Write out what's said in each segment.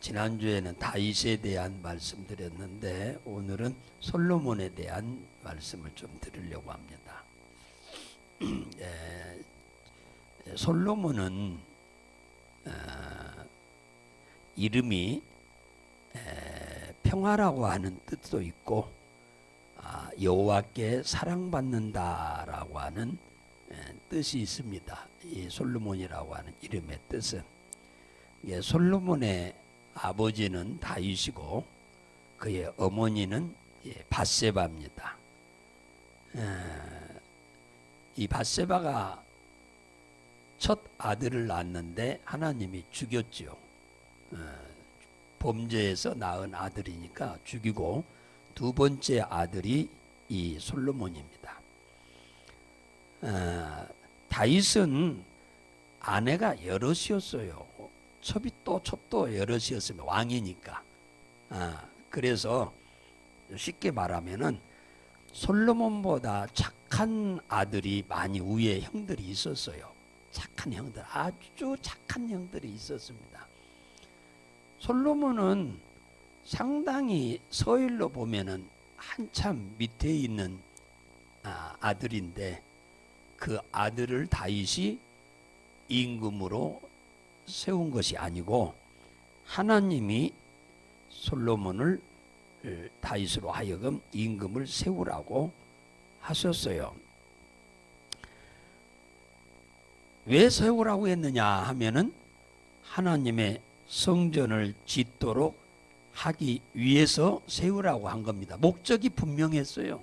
지난주에는 다윗에 대한 말씀드렸는데 오늘은 솔로몬에 대한 말씀을 좀 드리려고 합니다. 솔로몬은 이름이 평화라고 하는 뜻도 있고 여호와께 사랑받는다라고 하는 뜻이 있습니다. 이 솔로몬이라고 하는 이름의 뜻은 솔로몬의 아버지는 다윗이고 그의 어머니는 밧세바입니다. 이 밧세바가 첫 아들을 낳았는데 하나님이 죽였죠. 범죄에서 낳은 아들이니까 죽이고 두 번째 아들이 이 솔로몬입니다. 다윗은 아내가 여럿이었어요. 첩도 여럿이었으면 왕이니까. 그래서 쉽게 말하면은 솔로몬보다 착한 아들이 많이 위에 형들이 있었어요. 착한 형들, 아주 착한 형들이 있었습니다. 솔로몬은 상당히 서열로 보면은 한참 밑에 있는 아들인데 그 아들을 다윗이 임금으로 세운 것이 아니고 하나님이 솔로몬을 다윗으로 하여금 임금을 세우라고 하셨어요. 왜 세우라고 했느냐 하면은 하나님의 성전을 짓도록 하기 위해서 세우라고 한 겁니다. 목적이 분명했어요.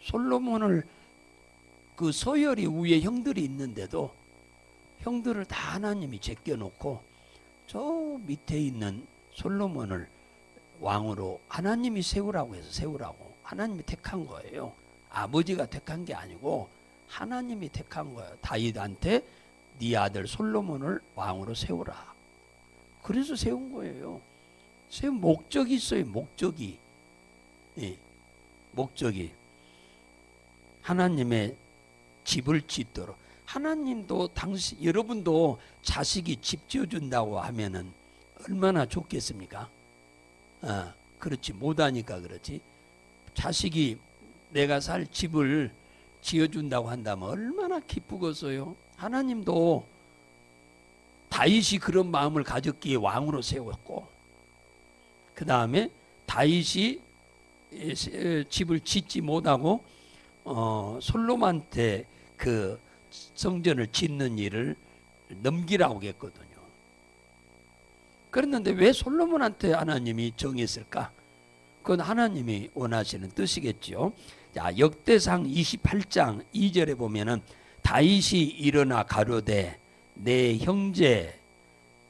솔로몬을 그 서열이 위에 형들이 있는데도 형들을 다 하나님이 제껴놓고 저 밑에 있는 솔로몬을 왕으로 하나님이 세우라고 해서 세우라고 하나님이 택한 거예요. 아버지가 택한 게 아니고 하나님이 택한 거예요. 다윗한테 네 아들 솔로몬을 왕으로 세우라. 그래서 세운 거예요. 세운 목적이 있어요. 목적이. 목적이 하나님의 집을 짓도록. 하나님도 여러분도 자식이 집 지어준다고 하면은 얼마나 좋겠습니까? 그렇지 못하니까 그렇지. 자식이 내가 살 집을 지어준다고 한다면 얼마나 기쁘겠어요. 하나님도 다윗이 그런 마음을 가졌기에 왕으로 세웠고 그 다음에 다윗이 집을 짓지 못하고 솔로몬한테 그 성전을 짓는 일을 넘기라고 했거든요. 그랬는데 왜 솔로몬한테 하나님이 정했을까? 그건 하나님이 원하시는 뜻이겠죠. 자, 역대상 28장 2절에 보면은 다윗이 일어나 가로되 내 형제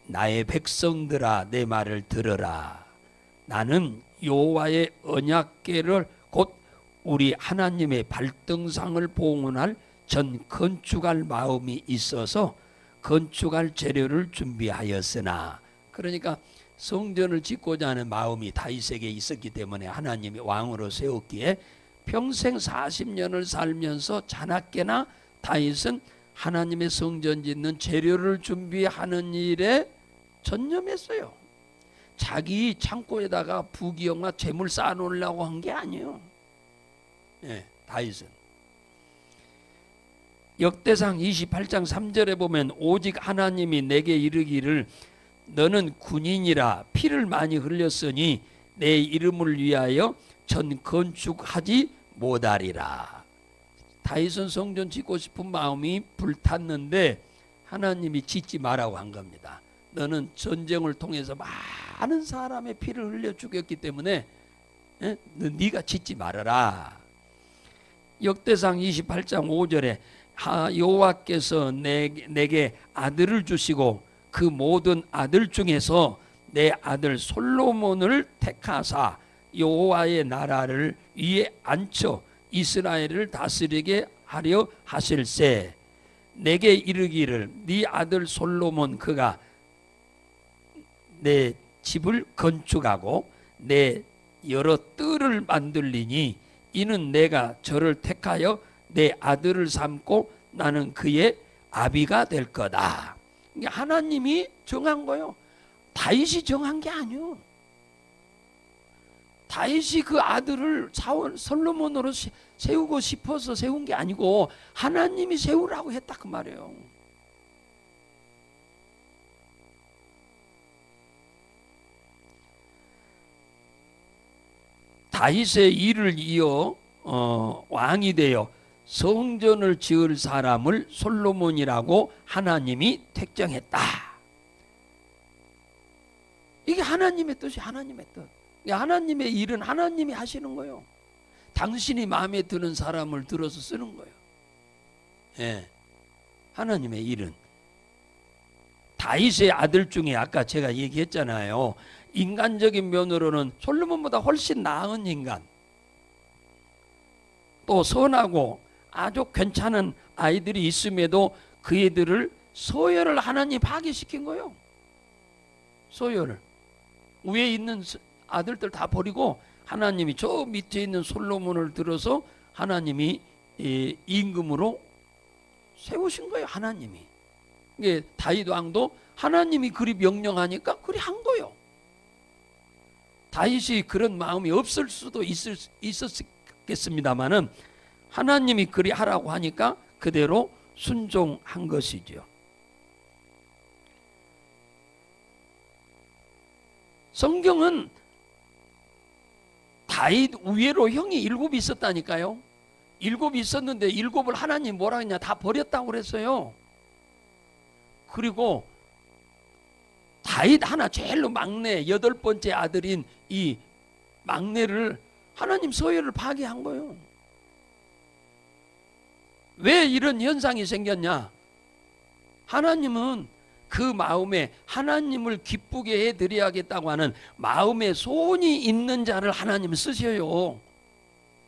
나의 백성들아 내 말을 들으라. 나는 여호와의 언약궤를 곧 우리 하나님의 발등상을 봉헌할 전 건축할 마음이 있어서 건축할 재료를 준비하였으나, 그러니까 성전을 짓고자 하는 마음이 다윗에게 있었기 때문에 하나님이 왕으로 세웠기에 평생 40년을 살면서 자나깨나 다윗은 하나님의 성전 짓는 재료를 준비하는 일에 전념했어요. 자기 창고에다가 부귀영화 재물 쌓아놓으려고 한 게 아니에요. 다윗은. 역대상 28장 3절에 보면 오직 하나님이 내게 이르기를 너는 군인이라 피를 많이 흘렸으니 내 이름을 위하여 전 건축하지 못하리라. 다윗은 성전 짓고 싶은 마음이 불탔는데 하나님이 짓지 말라고 한 겁니다. 너는 전쟁을 통해서 많은 사람의 피를 흘려 죽였기 때문에 네가 짓지 말아라. 역대상 28장 5절에 여호와께서 내게 아들을 주시고 그 모든 아들 중에서 내 아들 솔로몬을 택하사 여호와의 나라를 위에 앉혀 이스라엘을 다스리게 하려 하실세. 내게 이르기를 네 아들 솔로몬 그가 내 집을 건축하고 내 여러 뜰을 만들리니 이는 내가 저를 택하여 내 아들을 삼고 나는 그의 아비가 될 거다. 하나님이 정한 거예요. 다윗이 정한 게 아니요. 다윗이 그 아들을 솔로몬으로 세우고 싶어서 세운 게 아니고 하나님이 세우라고 했다 그 말이에요. 다윗의 일을 이어 왕이 되어 성전을 지을 사람을 솔로몬이라고 하나님이 택정했다. 이게 하나님의 뜻이 하나님의 뜻. 하나님의 일은 하나님이 하시는 거예요. 당신이 마음에 드는 사람을 들어서 쓰는 거예요. 예, 하나님의 일은. 다윗의 아들 중에 아까 제가 얘기했잖아요. 인간적인 면으로는 솔로몬보다 훨씬 나은 인간, 또 선하고 아주 괜찮은 아이들이 있음에도 그 애들을 소열을 하나님 파괴시킨 거예요. 소열을. 위에 있는 아들들 다 버리고 하나님이 저 밑에 있는 솔로몬을 들어서 하나님이 임금으로 세우신 거예요. 하나님이. 이게 다윗 왕도 하나님이 그리 명령하니까 그리 한 거예요. 다윗이 그런 마음이 없을 수도 있었겠습니다만은 하나님이 그리 하라고 하니까 그대로 순종한 것이죠. 성경은 다윗 위로 형이 7 있었다니까요. 7 있었는데 7을 하나님 뭐라 했냐, 다 버렸다고 그랬어요. 그리고 다윗 하나 제일로 막내 8번째 아들인 이 막내를 하나님 서열을 파괴한 거예요. 왜 이런 현상이 생겼냐? 하나님은 그 마음에 하나님을 기쁘게 해드려야겠다고 하는 마음에 소원이 있는 자를 하나님은 쓰셔요.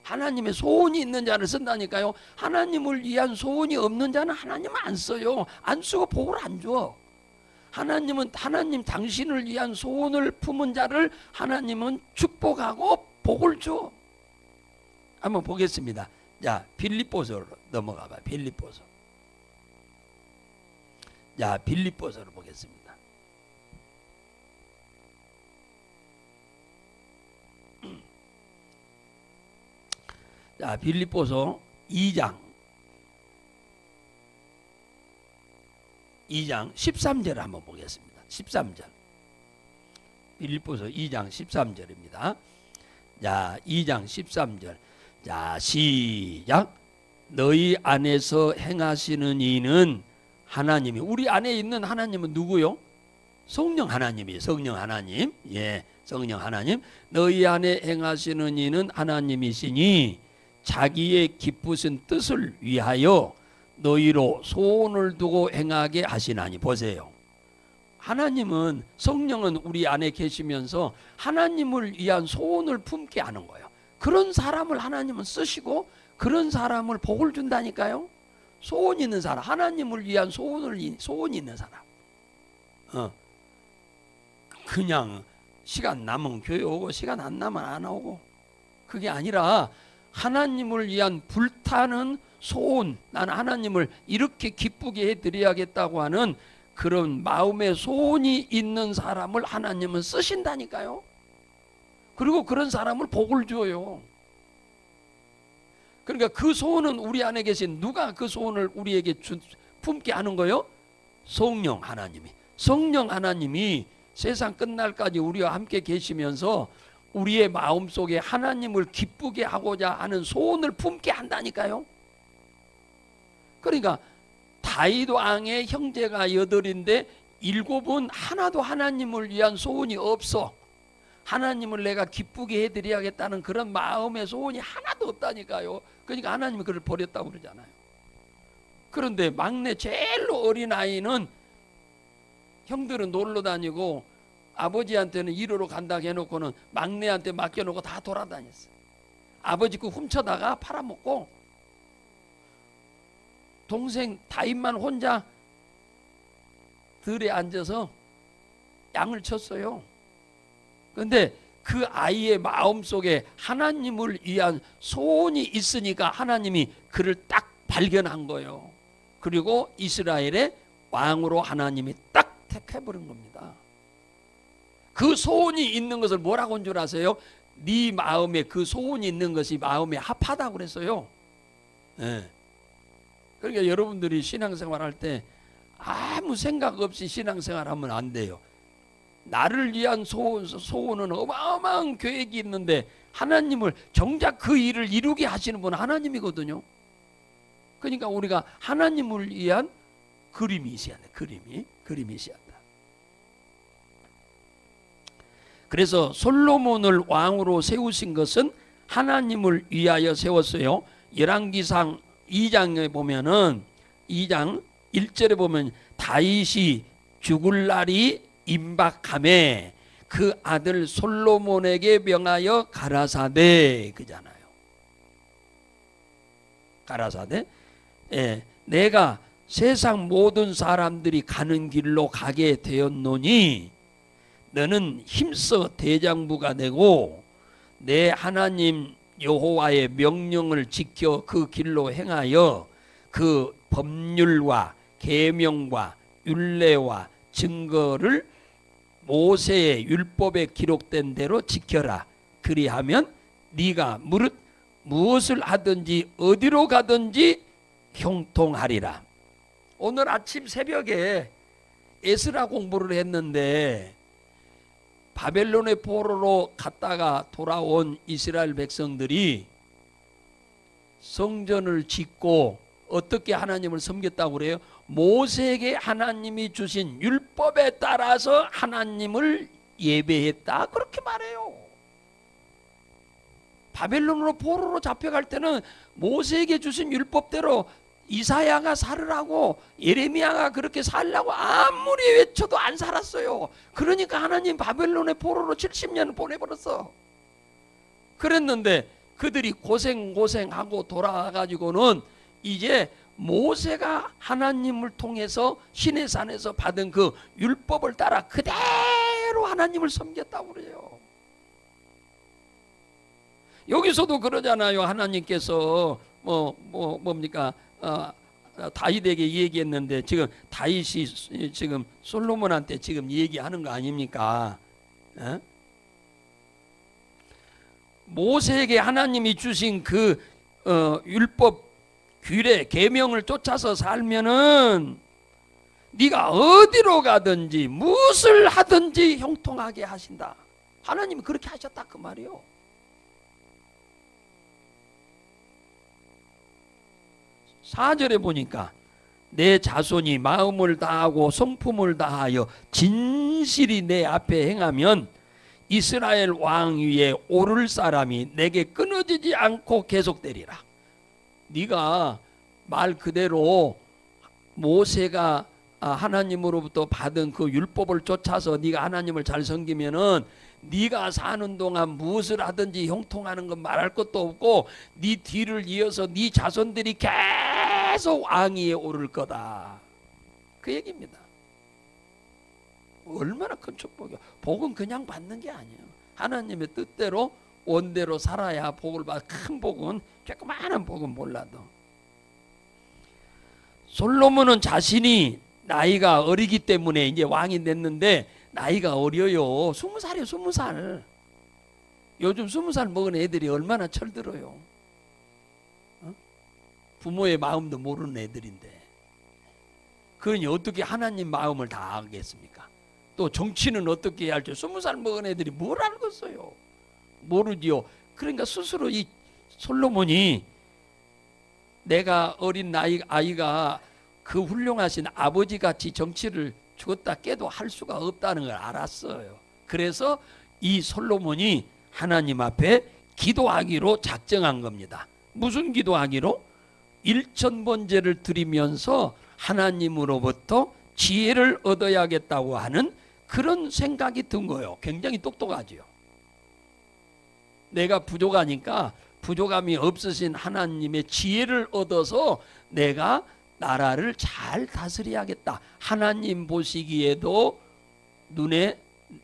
하나님의 소원이 있는 자를 쓴다니까요. 하나님을 위한 소원이 없는 자는 하나님은 안 써요. 안 쓰고 복을 안 줘. 하나님은 하나님 당신을 위한 소원을 품은 자를 하나님은 축복하고 복을 줘. 한번 보겠습니다. 자, 빌립보서로 넘어가 봐. 빌립보서. 자, 빌립보서를 보겠습니다. 자, 빌립보서 2장 13절 한번 보겠습니다. 13절. 빌립보서 2장 13절입니다. 자, 2장 13절. 자, 시작. 너희 안에서 행하시는 이는 하나님이, 우리 안에 있는 하나님은 누구요? 성령 하나님이에요. 성령 하나님. 예, 성령 하나님. 너희 안에 행하시는 이는 하나님이시니 자기의 기쁘신 뜻을 위하여 너희로 소원을 두고 행하게 하시나니. 보세요. 하나님은, 성령은 우리 안에 계시면서 하나님을 위한 소원을 품게 하는 거예요. 그런 사람을 하나님은 쓰시고 그런 사람을 복을 준다니까요. 소원 있는 사람, 하나님을 위한 소원이 있는 사람. 그냥 시간 남으면 교회 오고 시간 안 나면 안 오고, 그게 아니라 하나님을 위한 불타는 소원, 나는 하나님을 이렇게 기쁘게 해드려야겠다고 하는 그런 마음의 소원이 있는 사람을 하나님은 쓰신다니까요. 그리고 그런 사람을 복을 줘요. 그러니까 그 소원은 우리 안에 계신, 누가 그 소원을 우리에게 품게 하는 거예요? 성령 하나님이. 성령 하나님이 세상 끝날까지 우리와 함께 계시면서 우리의 마음속에 하나님을 기쁘게 하고자 하는 소원을 품게 한다니까요. 그러니까 다윗 왕의 형제가 8인데 7은 하나도 하나님을 위한 소원이 없어. 하나님을 내가 기쁘게 해드려야겠다는 그런 마음의 소원이 하나도 없다니까요. 그러니까 하나님이 그를 버렸다고 그러잖아요. 그런데 막내 제일로 어린 아이는 형들은 놀러 다니고 아버지한테는 일하러 간다고 해놓고는 막내한테 맡겨놓고 다 돌아다녔어요. 아버지 그 훔쳐다가 팔아먹고 동생 다윗만 혼자 들에 앉아서 양을 쳤어요. 그런데 그 아이의 마음속에 하나님을 위한 소원이 있으니까 하나님이 그를 딱 발견한 거예요. 그리고 이스라엘의 왕으로 하나님이 딱 택해버린 겁니다. 그 소원이 있는 것을 뭐라고 한 줄 아세요? 네 마음에 그 소원이 있는 것이 마음에 합하다고 그랬어요. 네. 그러니까 여러분들이 신앙생활 할 때 아무 생각 없이 신앙생활 하면 안 돼요. 나를 위한 소원은 어마어마한 계획이 있는데 하나님을 정작 그 일을 이루게 하시는 분은 하나님이거든요. 그러니까 우리가 하나님을 위한 그림이 있어야 돼. 그림이 있어야 돼. 그래서 솔로몬을 왕으로 세우신 것은 하나님을 위하여 세웠어요. 열왕기상 2장에 보면은 2장 1절에 보면 다윗이 죽을 날이 임박함에 그 아들 솔로몬에게 명하여 가라사대 그잖아요. 가라사대 내가 세상 모든 사람들이 가는 길로 가게 되었노니 너는 힘써 대장부가 되고 내 하나님 여호와의 명령을 지켜 그 길로 행하여 그 법률과 계명과 율례와 증거를 모세의 율법에 기록된 대로 지켜라. 그리하면 네가 무엇을 하든지 어디로 가든지 형통하리라. 오늘 아침 새벽에 에스라 공부를 했는데 바벨론의 포로로 갔다가 돌아온 이스라엘 백성들이 성전을 짓고 어떻게 하나님을 섬겼다고 그래요? 모세에게 하나님이 주신 율법에 따라서 하나님을 예배했다 그렇게 말해요. 바벨론으로 포로로 잡혀갈 때는 모세에게 주신 율법대로 이사야가 살으라고 예레미야가 그렇게 살라고 아무리 외쳐도 안 살았어요. 그러니까 하나님 바벨론의 포로로 70년 보내버렸어. 그랬는데 그들이 고생하고 돌아가가지고는 이제 모세가 하나님을 통해서 시내산에서 받은 그 율법을 따라 그대로 하나님을 섬겼다고 그래요. 여기서도 그러잖아요. 하나님께서 뭡니까? 다윗에게 얘기했는데 지금 다윗이 지금 솔로몬한테 지금 얘기하는 거 아닙니까? 에? 모세에게 하나님이 주신 그 율법 규례 계명을 쫓아서 살면은 네가 어디로 가든지 무엇을 하든지 형통하게 하신다. 하나님이 그렇게 하셨다 그 말이요. 4절에 보니까 내 자손이 마음을 다하고 성품을 다하여 진실이 내 앞에 행하면 이스라엘 왕 위에 오를 사람이 내게 끊어지지 않고 계속되리라. 네가 말 그대로 모세가 하나님으로부터 받은 그 율법을 쫓아서 네가 하나님을 잘 섬기면은 네가 사는 동안 무엇을 하든지 형통하는 건 말할 것도 없고 네 뒤를 이어서 네 자손들이 계속 왕위에 오를 거다. 그 얘기입니다. 얼마나 큰 축복이야. 복은 그냥 받는 게 아니에요. 하나님의 뜻대로 원대로 살아야 복을 받아. 큰 복은 조그마한 복은 몰라도. 솔로몬은 자신이 나이가 어리기 때문에 이제 왕이 됐는데 나이가 어려요. 20살이에요. 20살. 요즘 20살 먹은 애들이 얼마나 철들어요. 부모의 마음도 모르는 애들인데 그러니 어떻게 하나님 마음을 다 알겠습니까? 또 정치는 어떻게 해야 할지 20살 먹은 애들이 뭘 알겠어요? 모르지요. 그러니까 스스로 이 솔로몬이 내가 어린 아이가 그 훌륭하신 아버지같이 정치를 죽었다 깨도 할 수가 없다는 걸 알았어요. 그래서 이 솔로몬이 하나님 앞에 기도하기로 작정한 겁니다. 무슨 기도하기로? 일천번제를 드리면서 하나님으로부터 지혜를 얻어야겠다고 하는 그런 생각이 든 거예요. 굉장히 똑똑하죠. 내가 부족하니까 부족함이 없으신 하나님의 지혜를 얻어서 내가 나라를 잘 다스려야겠다. 하나님 보시기에도 눈에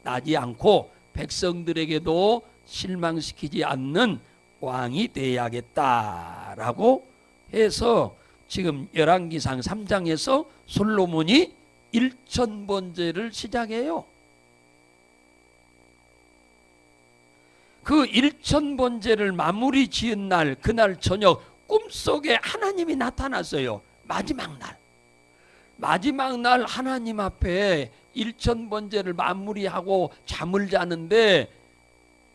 나지 않고 백성들에게도 실망시키지 않는 왕이 되어야겠다라고 해서 지금 열왕기상 3장에서 솔로몬이 일천번제를 시작해요. 그 일천번제를 마무리 지은 날, 그날 저녁 꿈속에 하나님이 나타났어요. 마지막 날. 마지막 날 하나님 앞에 일천번제를 마무리하고 잠을 자는데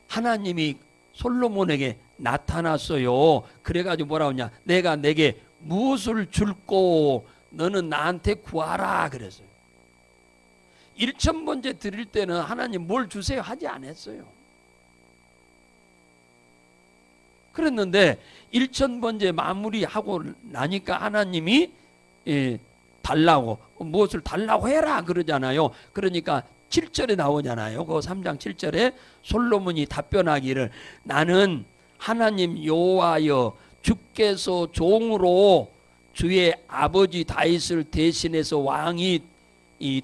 하나님이 솔로몬에게 나타났어요. 그래가지고 뭐라고 하냐, 내가 내게 무엇을 줄고 너는 나한테 구하라 그랬어요. 일천번제 드릴 때는 하나님 뭘 주세요 하지 않았어요. 그랬는데 일천번제 마무리하고 나니까 하나님이 달라고, 무엇을 달라고 해라 그러잖아요. 그러니까 7절에 나오잖아요. 그 3장 7절에 솔로몬이 답변하기를, 나는 하나님 여호와여 주께서 종으로 주의 아버지 다윗을 대신해서 왕이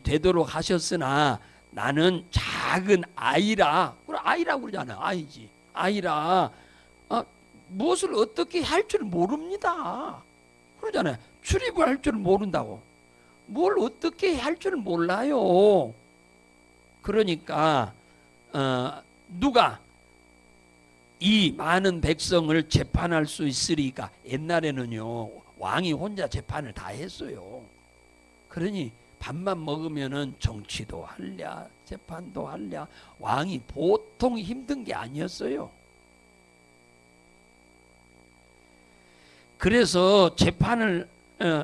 되도록 하셨으나 나는 작은 아이라, 아이라고 그러잖아요. 아이지, 아이라 무엇을 어떻게 할 줄 모릅니다 그러잖아요. 출입을 할 줄 모른다고. 뭘 어떻게 할 줄 몰라요. 그러니까 누가 이 많은 백성을 재판할 수 있으리까. 옛날에는요 왕이 혼자 재판을 다 했어요. 그러니 밥만 먹으면은 정치도 할랴 재판도 할랴. 왕이 보통 힘든 게 아니었어요. 그래서 재판을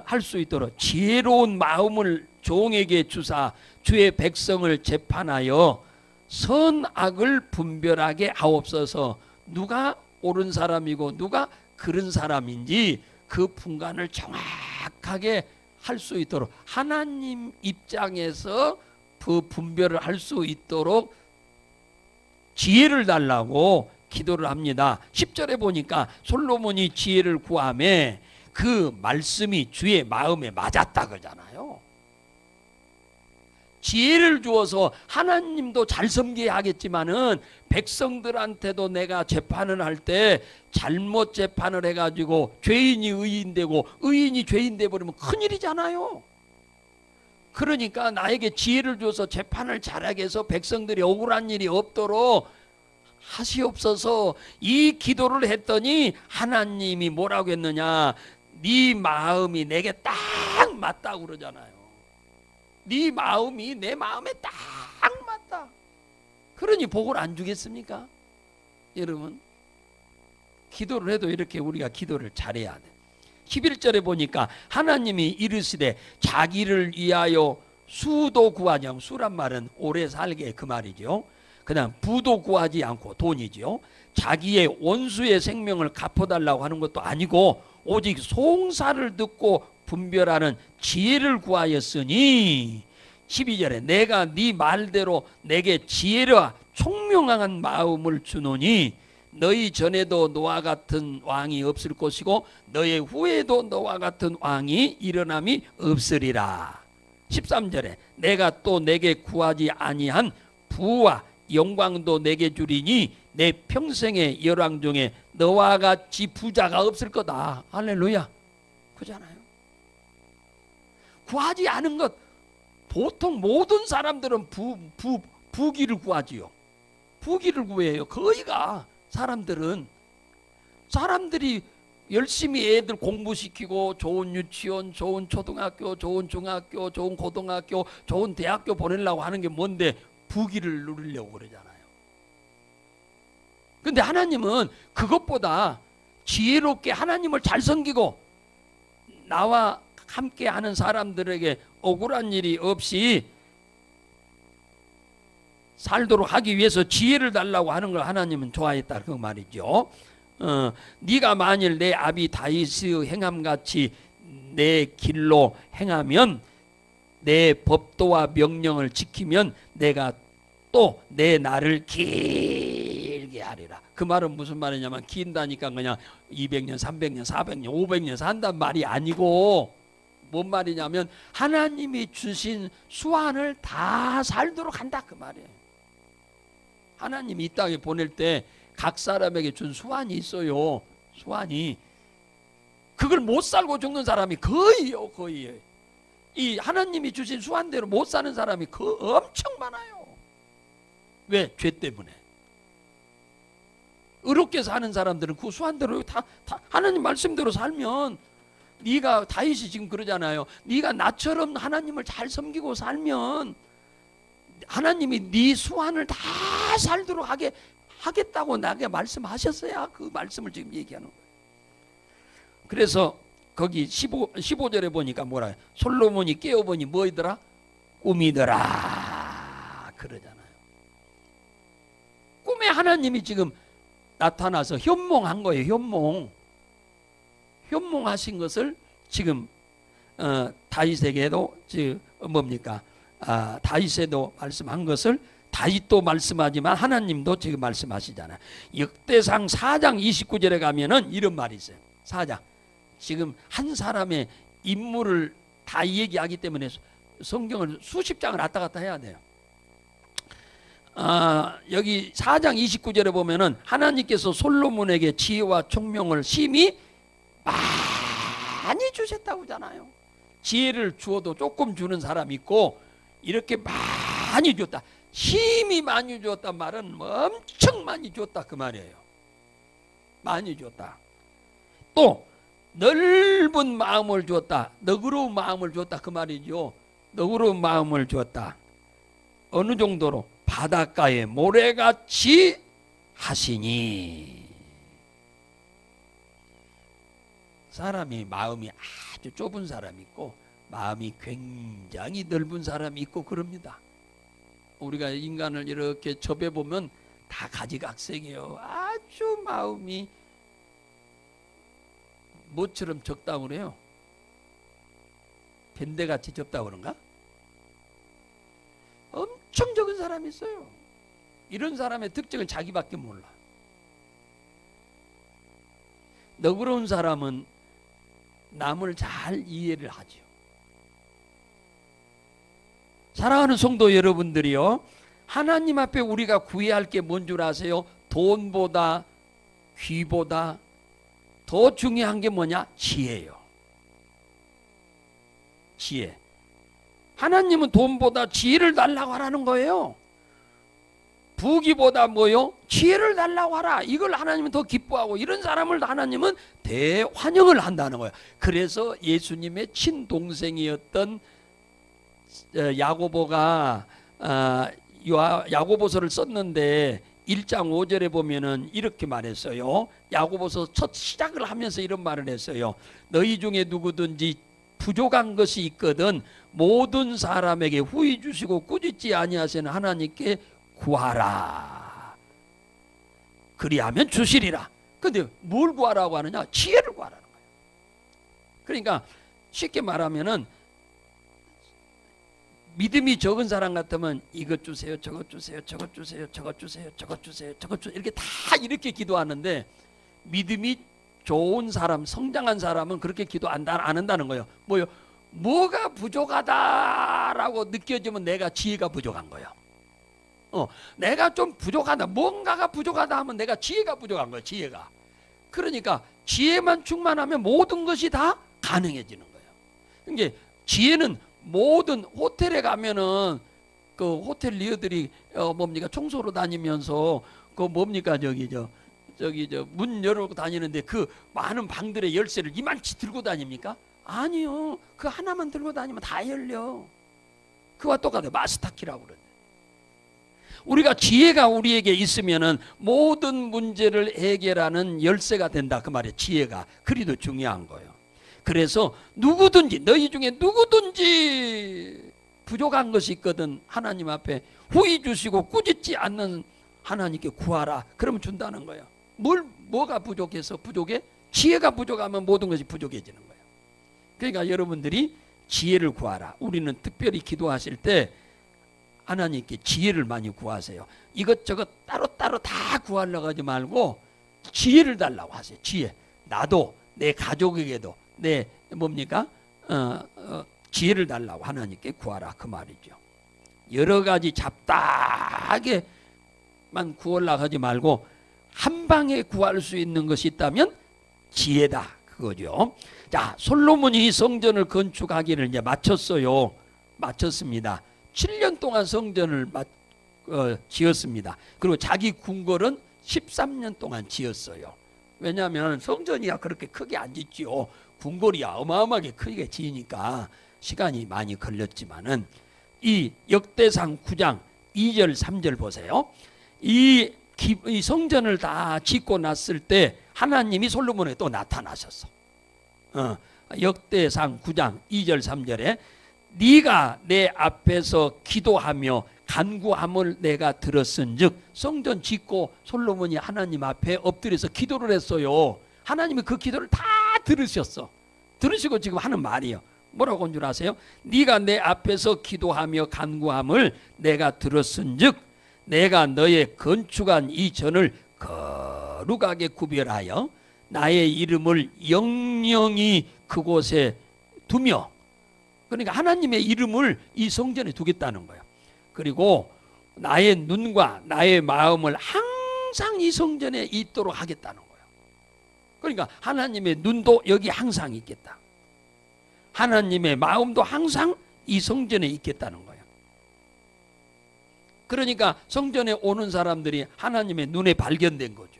할 수 있도록 지혜로운 마음을 종에게 주사 주의 백성을 재판하여 선악을 분별하게 하옵소서. 누가 옳은 사람이고 누가 그른 사람인지 그 분간을 정확하게 할 수 있도록, 하나님 입장에서 그 분별을 할 수 있도록 지혜를 달라고 기도를 합니다. 10절에 보니까 솔로몬이 지혜를 구하매 그 말씀이 주의 마음에 맞았다 그러잖아요. 지혜를 주어서 하나님도 잘 섬기게 하겠지만은 백성들한테도 내가 재판을 할 때 잘못 재판을 해가지고 죄인이 의인되고 의인이 죄인돼 버리면 큰일이잖아요. 그러니까 나에게 지혜를 줘서 재판을 잘하게 해서 백성들이 억울한 일이 없도록 하시옵소서. 이 기도를 했더니 하나님이 뭐라고 했느냐, 네 마음이 내게 딱 맞다고 그러잖아요. 네 마음이 내 마음에 딱 맞다. 그러니 복을 안 주겠습니까? 여러분, 기도를 해도 이렇게 우리가 기도를 잘해야 돼. 11절에 보니까 하나님이 이르시되 자기를 위하여 수도 구하지 않고, 수란 말은 오래 살게 그 말이죠. 그냥 부도 구하지 않고, 돈이죠. 자기의 원수의 생명을 갚아달라고 하는 것도 아니고 오직 송사를 듣고 분별하는 지혜를 구하였으니, 12절에 내가 네 말대로 내게 지혜와 총명한 마음을 주노니 너희 전에도 너와 같은 왕이 없을 것이고 너의 후에도 너와 같은 왕이 일어남이 없으리라. 13절에 내가 또 내게 구하지 아니한 부와 영광도 내게 주리니 내 평생의 열왕 중에 너와 같이 부자가 없을 거다. 할렐루야. 그잖아요. 구하지 않은 것, 보통 모든 사람들은 부귀를 구하지요. 부귀를 구해요. 거의가 사람들이 열심히 애들 공부시키고 좋은 유치원, 좋은 초등학교, 좋은 중학교, 좋은 고등학교, 좋은 대학교 보내려고 하는 게 뭔데 부귀를 누리려고 그러잖아요. 근데 하나님은 그것보다 지혜롭게 하나님을 잘 섬기고 나와 함께 하는 사람들에게 억울한 일이 없이 살도록 하기 위해서 지혜를 달라고 하는 걸 하나님은 좋아했다 그 말이죠. 네가 만일 내 아비 다윗의 행함같이 내 길로 행하면 내 법도와 명령을 지키면 내가 또 내 날을 길게 하리라. 그 말은 무슨 말이냐면 긴다니까 그냥 200년, 300년, 400년, 500년 산단 말이 아니고 뭔 말이냐면 하나님이 주신 수완을 다 살도록 한다 그 말이에요. 하나님이 이 땅에 보낼 때 각 사람에게 준 수완이 있어요. 수완이. 그걸 못 살고 죽는 사람이 거의요. 이 하나님이 주신 수완대로 못 사는 사람이 엄청 많아요. 왜? 죄 때문에. 의롭게 사는 사람들은 그 수한대로 다 하나님 말씀대로 살면, 네가 다윗이 지금 그러잖아요. 네가 나처럼 하나님을 잘 섬기고 살면 하나님이 네 수완을 다 살도록 하겠다고 나에게 말씀하셨어야 그 말씀을 지금 얘기하는 거예요. 그래서 거기 15절에 보니까 뭐라 해요? 솔로몬이 깨어보니 뭐이더라? 꿈이더라 그러잖아요. 꿈에 하나님이 지금 나타나서 현몽한 거예요. 현몽하신 것을 지금 다윗에게도 지금 뭡니까? 다윗에도 말씀한 것을 다윗도 말씀하지만 하나님도 지금 말씀하시잖아요. 역대상 4장 29절에 가면은 이런 말이 있어요. 4장. 지금 한 사람의 인물을 다 얘기하기 때문에 성경을 수십 장을 왔다 갔다 해야 돼요. 여기 4장 29절에 보면은 하나님께서 솔로몬에게 지혜와 총명을 심히 많이 주셨다고 하잖아요. 지혜를 주어도 조금 주는 사람이 있고 이렇게 많이 줬다. 힘이 많이 줬단 말은 엄청 많이 줬다 그 말이에요. 많이 줬다. 또 넓은 마음을 줬다. 너그러운 마음을 줬다 그 말이죠. 너그러운 마음을 줬다. 어느 정도로? 바닷가에 모래같이 하시니. 사람이 마음이 아주 좁은 사람이 있고 마음이 굉장히 넓은 사람이 있고 그럽니다. 우리가 인간을 이렇게 접해보면 다 가지각색이에요. 아주 마음이 뭐처럼 적다고 그래요? 밴대같이 적다고 그런가? 엄청 적은 사람이 있어요. 이런 사람의 특징을 자기밖에 몰라. 너그러운 사람은 남을 잘 이해를 하죠. 사랑하는 성도 여러분들이요, 하나님 앞에 우리가 구해야 할 게 뭔 줄 아세요? 돈보다 귀보다 더 중요한 게 뭐냐? 지혜예요. 지혜. 하나님은 돈보다 지혜를 달라고 하라는 거예요. 부귀보다 뭐요? 지혜를 달라고 하라. 이걸 하나님은 더 기뻐하고 이런 사람을 하나님은 대환영을 한다는 거예요. 그래서 예수님의 친동생이었던 야고보가 야고보서를 썼는데 1장 5절에 보면은 이렇게 말했어요. 야고보서 첫 시작을 하면서 이런 말을 했어요. 너희 중에 누구든지 부족한 것이 있거든 모든 사람에게 후히 주시고 꾸짖지 아니하시는 하나님께 구하라. 그리하면 주시리라. 근데 뭘 구하라고 하느냐? 지혜를 구하라는 거예요. 그러니까 쉽게 말하면은 믿음이 적은 사람 같으면 이것 주세요, 저것 주세요, 저것 주세요, 저것 주세요, 저것 주세요, 저것 주세요 이렇게 다 이렇게 기도하는데 믿음이 좋은 사람, 성장한 사람은 그렇게 기도 안 한다는 거예요. 뭐요? 뭐가 부족하다라고 느껴지면 내가 지혜가 부족한 거예요. 내가 좀 부족하다, 뭔가가 부족하다 하면 내가 지혜가 부족한 거예요. 지혜가. 그러니까 지혜만 충만하면 모든 것이 다 가능해지는 거예요. 그러니까 지혜는 모든 호텔에 가면은 그 호텔리어들이 뭡니까 청소로 다니면서 그 뭡니까 저기 저 문 열고 다니는데 그 많은 방들의 열쇠를 이만치 들고 다닙니까? 아니요. 그 하나만 들고 다니면 다 열려. 그와 똑같아요. 마스터키라고 그러는데. 우리가 지혜가 우리에게 있으면은 모든 문제를 해결하는 열쇠가 된다 그 말이에요. 지혜가. 그리도 중요한 거예요. 그래서 누구든지 너희 중에 누구든지 부족한 것이 있거든 하나님 앞에 후히 주시고 꾸짖지 않는 하나님께 구하라. 그러면 준다는 거예요. 뭐가 부족해서 부족해? 지혜가 부족하면 모든 것이 부족해지는 거예요. 그러니까 여러분들이 지혜를 구하라. 우리는 특별히 기도하실 때 하나님께 지혜를 많이 구하세요. 이것저것 따로따로 다 구하려고 하지 말고 지혜를 달라고 하세요. 지혜. 나도 내 가족에게도 내 뭡니까? 지혜를 달라고 하나님께 구하라 그 말이죠. 여러 가지 잡다하게만 구하려고 하지 말고 한 방에 구할 수 있는 것이 있다면 지혜다 그거죠. 자, 솔로몬이 성전을 건축하기를 이제 마쳤어요. 마쳤습니다. 7년 동안 성전을 지었습니다. 그리고 자기 궁궐은 13년 동안 지었어요. 왜냐하면 성전이야 그렇게 크게 안 짓지요. 궁궐이야 어마어마하게 크게 지으니까 시간이 많이 걸렸지만은 이 역대상 9장 2절 3절 보세요. 이 성전을 다 짓고 났을 때 하나님이 솔로몬에게 또 나타나셨어. 역대상 9장 2절 3절에 네가 내 앞에서 기도하며 간구함을 내가 들었은즉, 성전 짓고 솔로몬이 하나님 앞에 엎드려서 기도를 했어요. 하나님이 그 기도를 다 들으셨어. 들으시고 지금 하는 말이에요. 뭐라고 한 줄 아세요? 네가 내 앞에서 기도하며 간구함을 내가 들었은즉 내가 너의 건축한 이 전을 거룩하게 구별하여 나의 이름을 영영히 그곳에 두며, 그러니까 하나님의 이름을 이 성전에 두겠다는 거예요. 그리고 나의 눈과 나의 마음을 항상 이 성전에 있도록 하겠다는 거예요. 그러니까 하나님의 눈도 여기 항상 있겠다. 하나님의 마음도 항상 이 성전에 있겠다는 거예요. 그러니까 성전에 오는 사람들이 하나님의 눈에 발견된 거죠.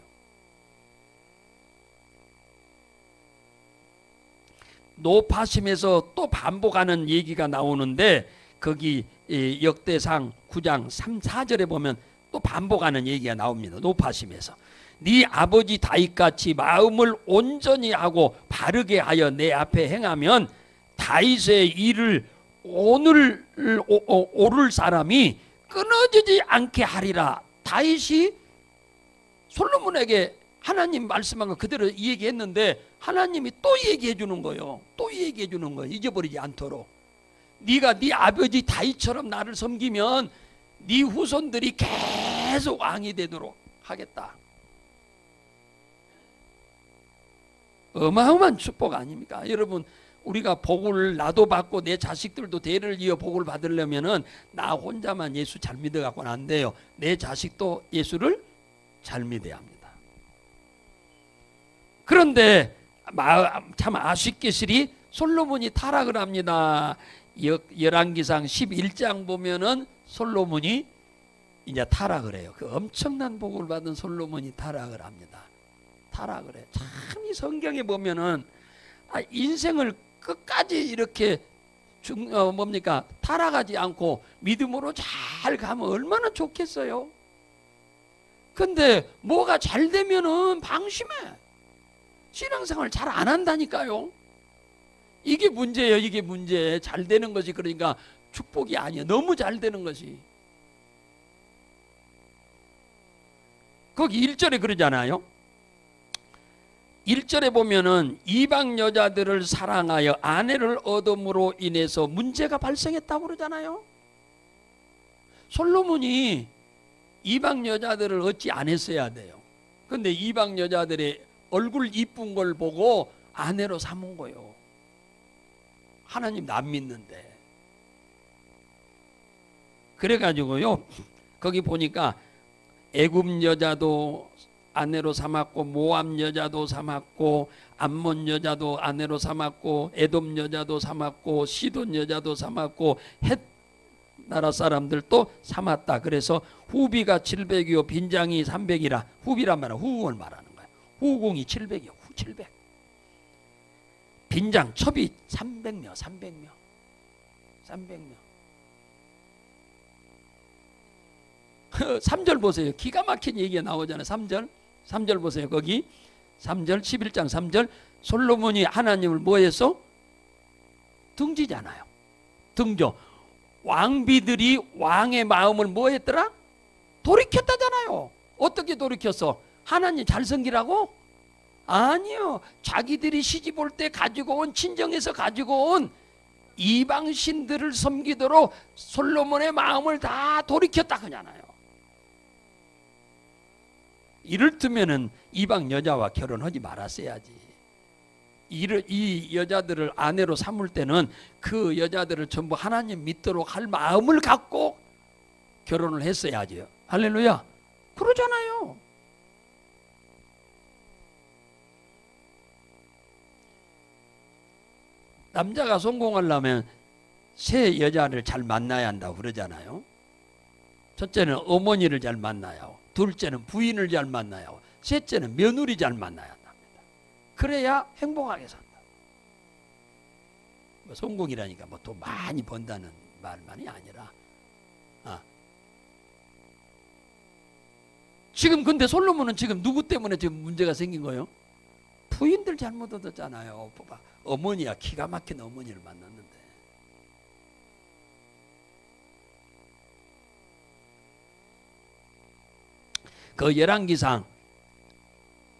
높아심에서 또 반복하는 얘기가 나오는데 거기 역대상 9장 3, 4절에 보면 또 반복하는 얘기가 나옵니다. 높아심에서 네 아버지 다윗같이 마음을 온전히 하고 바르게 하여 내 앞에 행하면 다윗의 일을 오늘 오를 사람이 끊어지지 않게 하리라. 다윗이 솔로몬에게 하나님 말씀한 거 그대로 얘기했는데 하나님이 또 얘기해 주는 거예요. 또 얘기해 주는 거예요. 잊어버리지 않도록. 네가 네 아버지 다윗처럼 나를 섬기면 네 후손들이 계속 왕이 되도록 하겠다. 어마어마한 축복 아닙니까? 여러분, 우리가 복을 나도 받고 내 자식들도 대를 이어 복을 받으려면은 나 혼자만 예수 잘 믿어 갖고는 안 돼요. 내 자식도 예수를 잘 믿어야 합니다. 그런데 참 아쉽게실이 솔로몬이 타락을 합니다. 열왕기상 11장 보면은 솔로몬이 이제 타락을 해요. 그 엄청난 복을 받은 솔로몬이 타락을 합니다. 타락을 해. 참 이 성경에 보면은 인생을 끝까지 이렇게 타락하지 않고 믿음으로 잘 가면 얼마나 좋겠어요. 근데 뭐가 잘 되면은 방심해. 신앙생활 잘 안 한다니까요. 이게 문제예요. 이게 문제. 잘 되는 것이 그러니까 축복이 아니에요. 너무 잘 되는 것이. 거기 1절에 그러잖아요. 1절에 보면은 이방 여자들을 사랑하여 아내를 얻음으로 인해서 문제가 발생했다고 그러잖아요. 솔로몬이 이방 여자들을 얻지 않았어야 돼요. 근데 이방 여자들의 얼굴 이쁜 걸 보고 아내로 삼은 거예요. 하나님 안 믿는데. 그래가지고요, 거기 보니까 애굽 여자도 아내로 삼았고 모압 여자도 삼았고 암몬 여자도 아내로 삼았고 에돔 여자도 삼았고 시돈 여자도 삼았고 헷 나라 사람들도 삼았다. 그래서 후비가 700이요 빈장이 300이라. 후비란 말은 후궁을 말하는 거야. 후궁이 700이요. 700. 빈장 첩이 300명. 3절 보세요. 기가 막힌 얘기가 나오잖아요. 3절 보세요. 거기 3절 11장 3절 솔로몬이 하나님을 뭐 해서? 등지잖아요. 등져. 왕비들이 왕의 마음을 뭐 했더라? 돌이켰다잖아요. 어떻게 돌이켰어? 하나님 잘 섬기라고? 아니요. 자기들이 시집 올 때 가지고 온, 친정에서 가지고 온 이방신들을 섬기도록 솔로몬의 마음을 다 돌이켰다 그러잖아요. 이를테면은 이방 여자와 결혼하지 말았어야지. 이 여자들을 아내로 삼을 때는 그 여자들을 전부 하나님 믿도록 할 마음을 갖고 결혼을 했어야죠. 할렐루야. 그러잖아요. 남자가 성공하려면 세 여자를 잘 만나야 한다고 그러잖아요. 첫째는 어머니를 잘 만나야 하고, 둘째는 부인을 잘 만나야 하고 셋째는 며느리 잘 만나야 한답니다. 그래야 행복하게 산다. 뭐 성공이라니까 뭐 돈 많이 번다는 말만이 아니라 지금 근데 솔로몬은 지금 누구 때문에 지금 문제가 생긴 거예요? 부인들 잘못 얻었잖아요. 봐봐. 어머니야, 기가 막힌 어머니를 만났는데. 그 열왕기상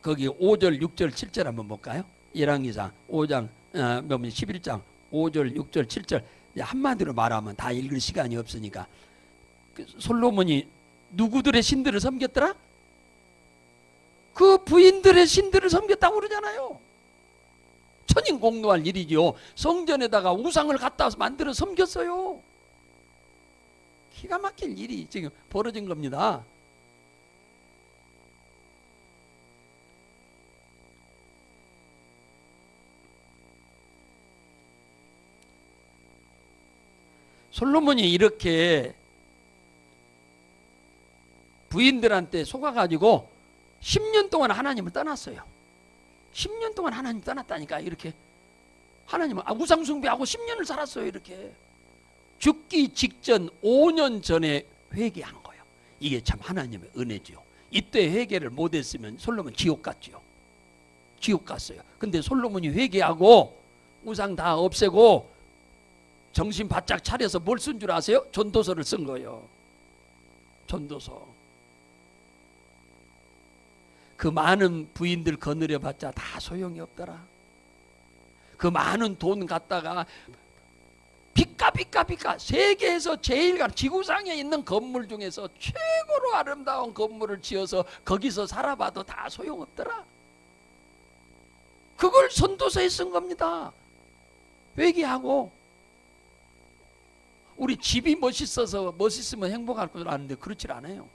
거기 5절, 6절, 7절 한번 볼까요? 열왕기상 5장 11장 5절, 6절, 7절 한마디로 말하면 다 읽을 시간이 없으니까 솔로몬이 누구들의 신들을 섬겼더라? 그 부인들의 신들을 섬겼다고 그러잖아요. 천인공노할 일이죠. 성전에다가 우상을 갖다 와서 만들어 섬겼어요. 기가 막힐 일이 지금 벌어진 겁니다. 솔로몬이 이렇게 부인들한테 속아가지고 10년 동안 하나님을 떠났어요. 10년 동안 하나님 떠났다니까. 이렇게 하나님은 우상 숭배하고 10년을 살았어요. 이렇게 죽기 직전 5년 전에 회개한 거예요. 이게 참 하나님의 은혜죠. 이때 회개를 못했으면 솔로몬 지옥 갔죠. 지옥 갔어요. 근데 솔로몬이 회개하고 우상 다 없애고 정신 바짝 차려서 뭘 쓴 줄 아세요? 전도서를 쓴 거예요. 전도서. 그 많은 부인들 거느려봤자 다 소용이 없더라. 그 많은 돈 갖다가 빚가 세계에서 제일 지구상에 있는 건물 중에서 최고로 아름다운 건물을 지어서 거기서 살아봐도 다 소용없더라. 그걸 전도서에 쓴 겁니다. 회개하고 우리 집이 멋있으면 행복할 줄 아는데 그렇지 않아요.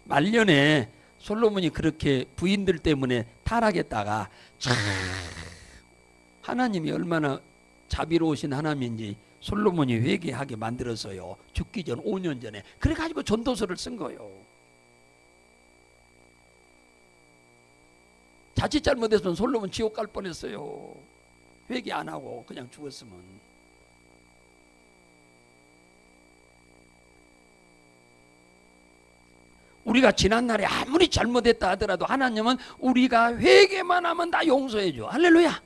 말년에 솔로몬이 그렇게 부인들 때문에 타락했다가 참 하나님이 얼마나 자비로우신 하나님인지 솔로몬이 회개하게 만들었어요. 죽기 전 5년 전에. 그래가지고 전도서를 쓴 거예요. 자칫 잘못했으면 솔로몬 지옥 갈 뻔했어요. 회개 안 하고 그냥 죽었으면. 우리가 지난날에 아무리 잘못했다 하더라도 하나님은 우리가 회개만 하면 다 용서해줘. 할렐루야.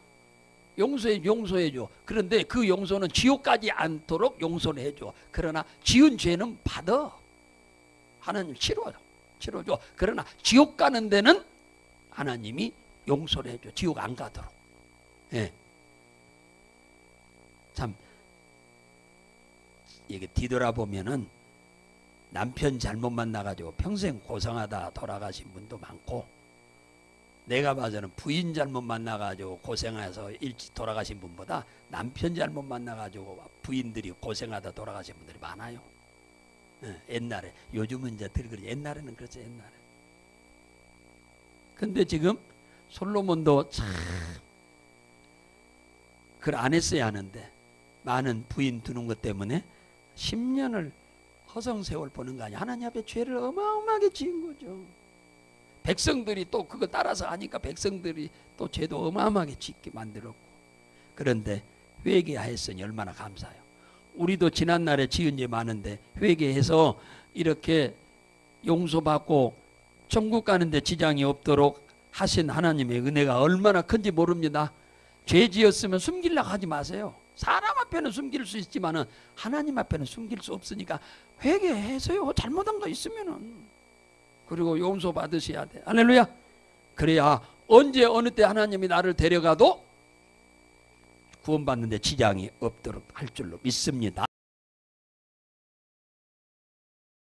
용서해줘. 그런데 그 용서는 지옥 가지 않도록 용서를 해줘. 그러나 지은 죄는 받아. 하나님 치러줘. 그러나 지옥 가는 데는 하나님이 용서를 해줘. 지옥 안 가도록. 예. 참 이게 뒤돌아보면은 남편 잘못 만나가지고 평생 고생하다 돌아가신 분도 많고, 내가 봐서는 부인 잘못 만나가지고 고생해서 일찍 돌아가신 분보다 남편 잘못 만나가지고 부인들이 고생하다 돌아가신 분들이 많아요. 옛날에. 요즘은 이제 덜 그러지. 옛날에는 그렇죠. 옛날에. 근데 지금 솔로몬도 참 그걸 안 했어야 하는데 많은 부인 두는 것 때문에 10년을 허송세월 보는 거 아니야. 하나님 앞에 죄를 어마어마하게 지은 거죠. 백성들이 또 그거 따라서 하니까 백성들이 또 죄도 어마어마하게 짓게 만들었고. 그런데 회개하였으니 얼마나 감사해요. 우리도 지난날에 지은 죄 많은데 회개해서 이렇게 용서받고 천국 가는데 지장이 없도록 하신 하나님의 은혜가 얼마나 큰지 모릅니다. 죄 지었으면 숨기려고 하지 마세요. 사람 앞에는 숨길 수 있지만은 하나님 앞에는 숨길 수 없으니까 회개해서요. 잘못한 거 있으면은. 그리고 용서 받으셔야 돼. 할렐루야. 그래야 언제 어느 때 하나님이 나를 데려가도 구원받는 데 지장이 없도록 할 줄로 믿습니다.